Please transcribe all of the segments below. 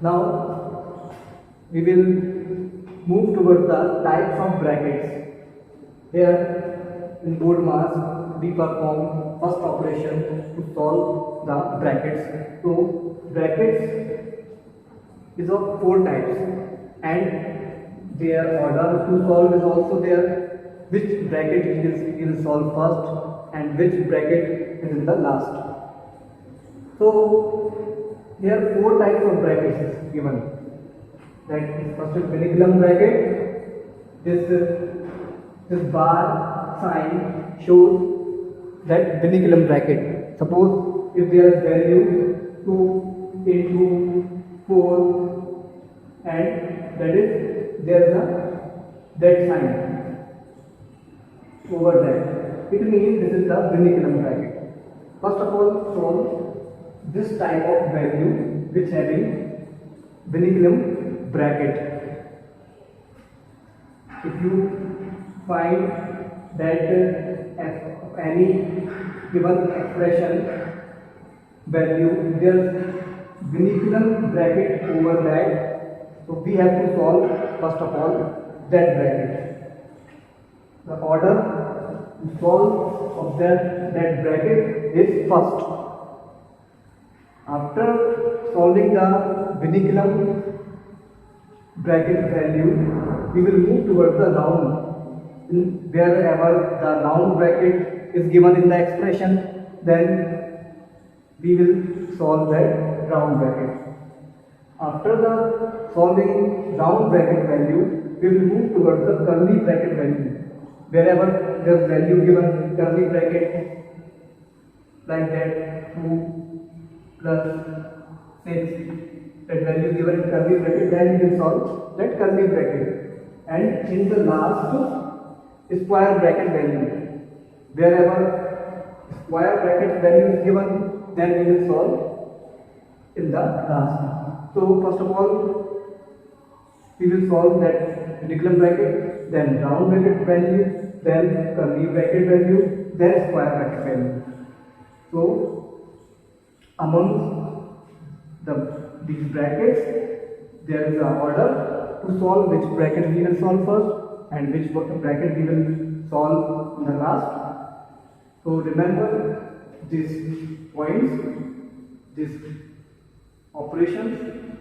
Now we will move towards the types of brackets. Here in BODMAS we perform first operation to solve the brackets. So brackets is of four types and their order to solve is also there. Which bracket we will solve first and which bracket is in the last. So here four types of brackets is given. That is first is vinculum bracket. This bar sign shows that vinculum bracket. Suppose if there is value 2 into 4 and that is there is a that sign over that. It means this is the vinculum bracket. First of all, solve this type of value which having vinculum bracket. If you find that any given expression value there vinculum bracket over that, so we have to solve first of all that bracket. The order to solve of that bracket is first. After solving the vinculum bracket value, we will move towards the round. Wherever the round bracket is given in the expression, then we will solve that round bracket. After the solving round bracket value, we will move towards the curly bracket value. Wherever there is value given curly bracket like that 2 plus 6, that value given in curly bracket, then we will solve that curly bracket. And in the last square bracket value, wherever square bracket value is given, then we will solve in the last. So first of all, we will solve that vinculum bracket, then round bracket value, then curly bracket value, then square bracket value. So among these brackets, there is an order to solve which bracket we will solve first and which bracket we will solve in the last. So remember these points, these operations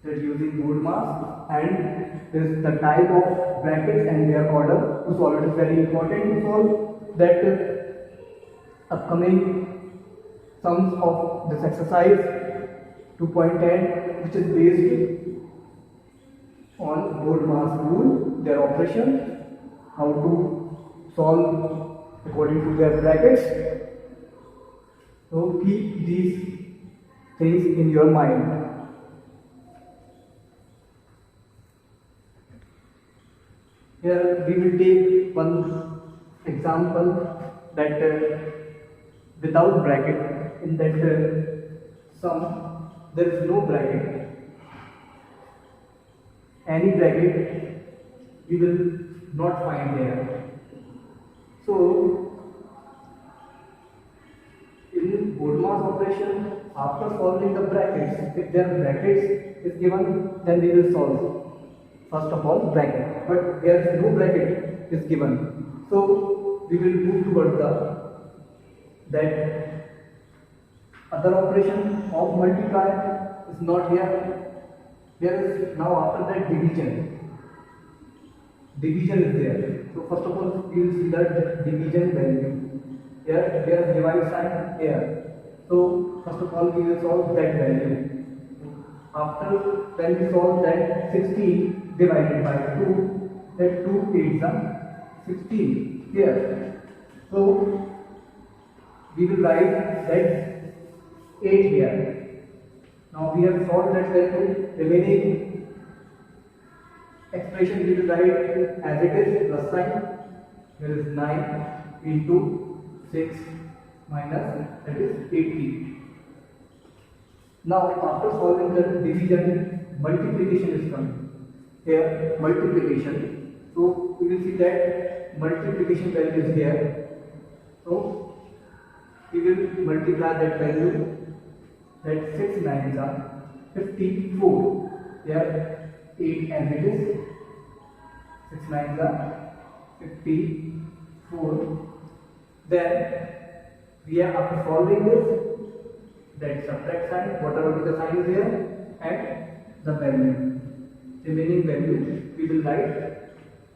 that using BODMAS, and this is the type of brackets and their order to solve. It is very important to solve that upcoming sums of this exercise 2.10, which is based on BODMAS rule, their operation, how to solve according to their brackets. So keep these things in your mind. Here we will take one example that without bracket, in that sum there is no bracket. Any bracket we will not find there. So in BODMAS operation, after solving the brackets, if there are brackets is given, then we will solve. First of all, bracket, but there is no bracket is given. So we will move towards that other operation of multiply is not here. There is now after that division. Division is there. So first of all, we will see that division value. Here there is divide sign here. So first of all, we will solve that value. After when we solve that 16 divided by 2, that 2 is 16 here. So we will write that 8 here. Now we have solved that value. Remaining expression we will write as it is, plus sign. There is 9 into 6 minus, that is 80. Now after solving the division, multiplication is coming. Here multiplication. So we will see that multiplication value is here. So we will multiply that value, that 6 9s are 54. Here 8 as it is. 6 9s are 54. Then we are after solving this, that subtract sign, whatever be the sign is here, and the value, remaining value we will write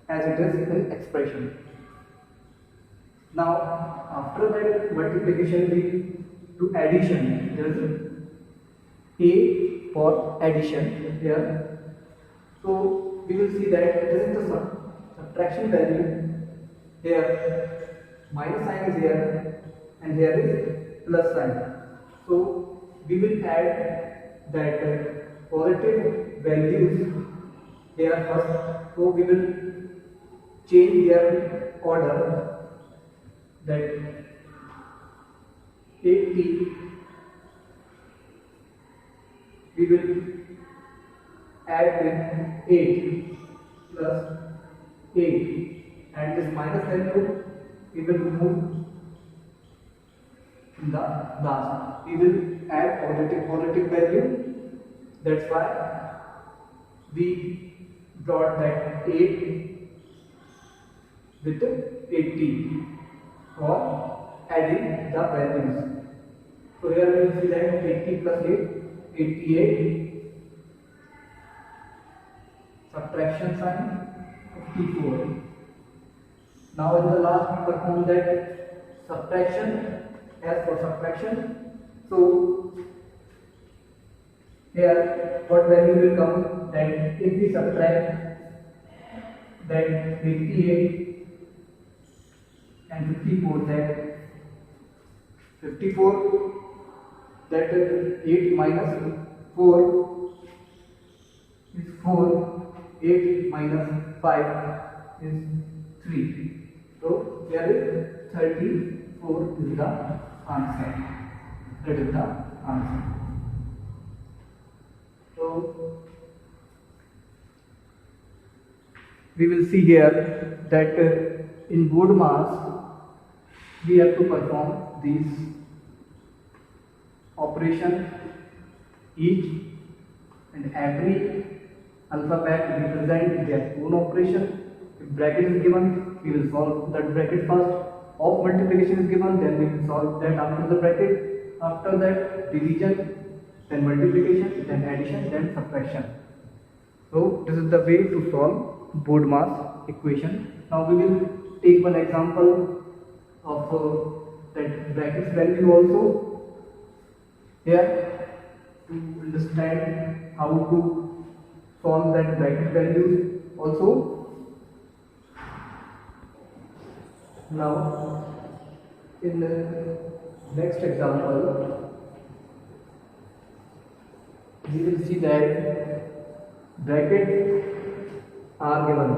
as it is in expression. Now after that multiplication we do addition. There is a for addition here. So we will see that this is the subtraction value. Here minus sign is here and here is plus sign. So we will add that positive values here first. So we will change their order, that 80 we will add with 8 plus 8, and this minus value we will remove in the last. We will add positive value. That's why we brought that 8 with 80 for adding the values. So here we will see that 80 plus 8, 88, subtraction sign 54. Now in the last we perform that subtraction. As for subtraction, so here what value will come, that if we subtract that 88 and 54, that 54, that 8 minus 4 is 4, 8 minus 5 is 3. So there is 34 is the answer. That is the answer. So we will see here that in BORDMAS we have to perform these operation. Each and every alphabet represent their own operation. If bracket is given, we will solve that bracket first. Of multiplication is given, then we will solve that after the bracket. After that, division, then multiplication, then addition, then subtraction. So this is the way to solve BORDMAS equation. Now we will take one example of that brackets value also. Here to understand how to solve that bracket values also. Now in the next example we will see that brackets are given,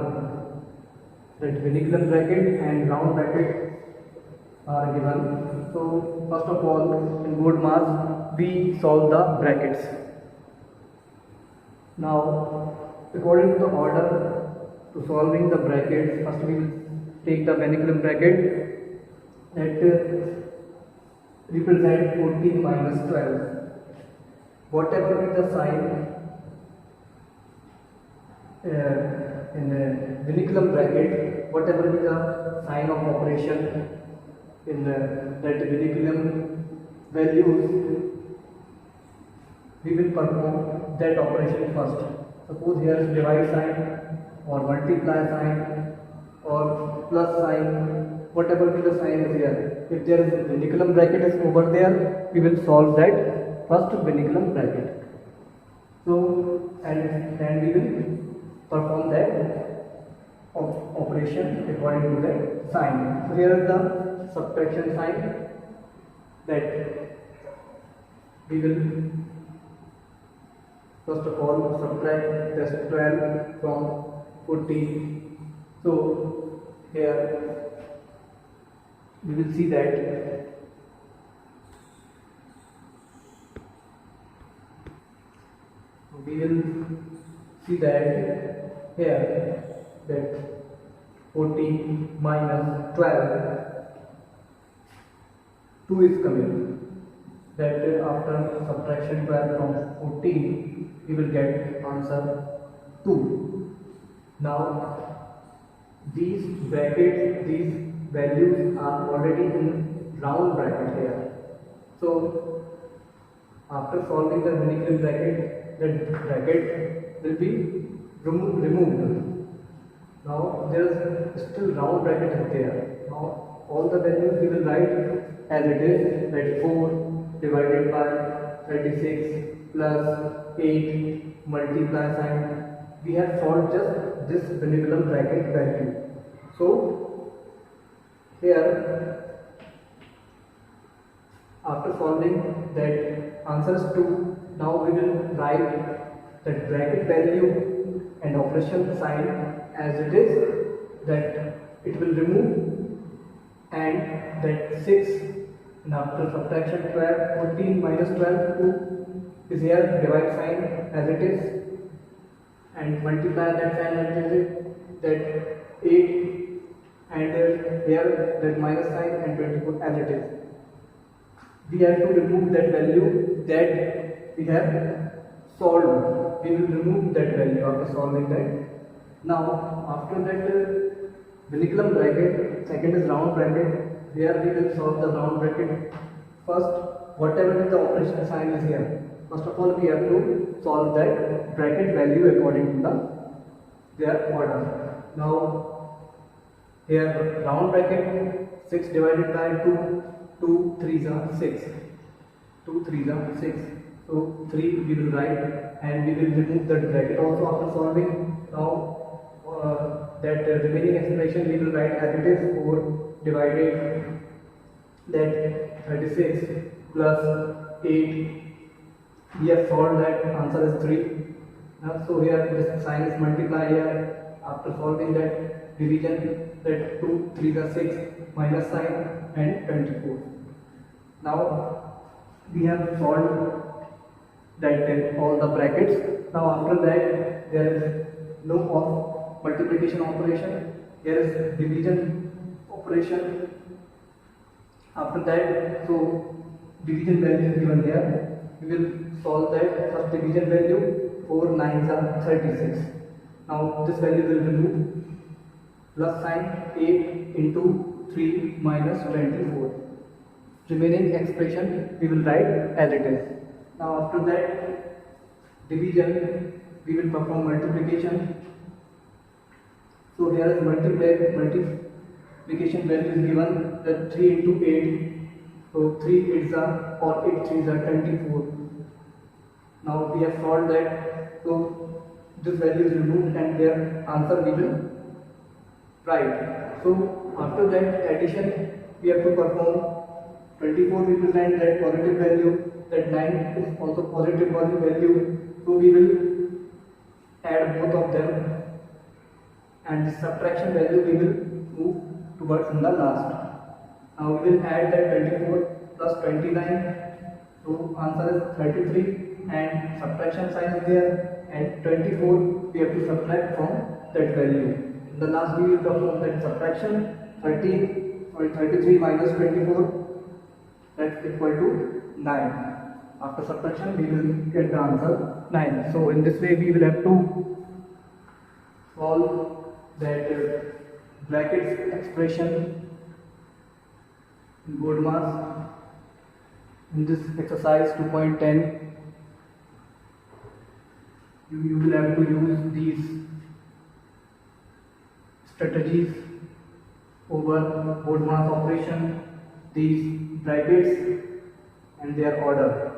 that Vinicius bracket and round bracket are given. So first of all in BORDMAS we solve the brackets. Now according to the order to solving the brackets, first we will take the Vinicius bracket that represent 14 minus 12. Whatever be the sign in the Vinicius bracket, whatever be the sign of operation in that Vinicius values, we will perform that operation first. Suppose here is divide sign or multiply sign or plus sign, whatever be the sign is here. If there is a Vinicius bracket is over there, we will solve that first Vinicius bracket. So and then we will perform that operation according to that sign. So here is the subtraction sign, that we will first of all subtract this 12 from 14. So here we will see that here that 14 minus 12, 2 is coming, that after subtraction 12 from 14, we will get answer 2. Now these brackets, these values are already in round bracket here. So after solving the Vinicius bracket, the bracket will be removed. Now there is still round bracket is there. Now all the values we will write as it is, that 4 divided by 36 plus 8 multiply sign. We have solved just this Vinicius bracket value. So here, after solving that answer is 2, now we will write that bracket value and operation sign as it is, that it will remove, and that 6, and after subtraction 12, 14 minus 12, 2 is here, divide sign as it is, and multiply that sign as it is, that 8, and here that minus sign, and 24 as it is. We have to remove that value that we have solved. We will remove that value after solving that. Now after that Vinicius bracket, second is round bracket. Here we will solve the round bracket. First, whatever is the operation sign is here. First of all, we have to solve that bracket value according to their order. Now here round bracket, 6 divided by 2, 2 3s are 6. 2 3s are 6. So 3 we will write, and we will remove that bracket also after solving. Now that remaining expression we will write as it is, 4 divided that 36 plus 8. We have solved that, answer is 3. So here this sign is multiply here. After solving that division, that 2 3s are 6, minus sign, and 24. Now we have solved that all the brackets. Now after that there is no multiplication operation. Here is division operation. After that, so division value is given here. We will solve that. First division value, 4 9s are 36. Now this value will remove, plus sign 8 into 3 minus 24. Remaining expression we will write as it is. Now after that division, we will perform multiplication. So here is multiplication value is given, that 3 into 8. So 3 8s are, or 8 3s are 24. Now we have solved that. So this value is removed, and their answer we will write. So after that addition we have to perform. 24 represent that positive value, that 9 is also positive value. So we will add both of them, and the subtraction value we will move towards in the last. Now we will add that 24 plus 29. So answer is 33, and subtraction sign is there, and 24 we have to subtract from that value. In the last we will perform that subtraction. 33 minus 24, that's equal to 9. After subtraction we will get the answer 9. So in this way we will have to solve that brackets expression in BODMAS. In this exercise 2.10, you will have to use these strategies over BODMAS operation, these brackets and their order.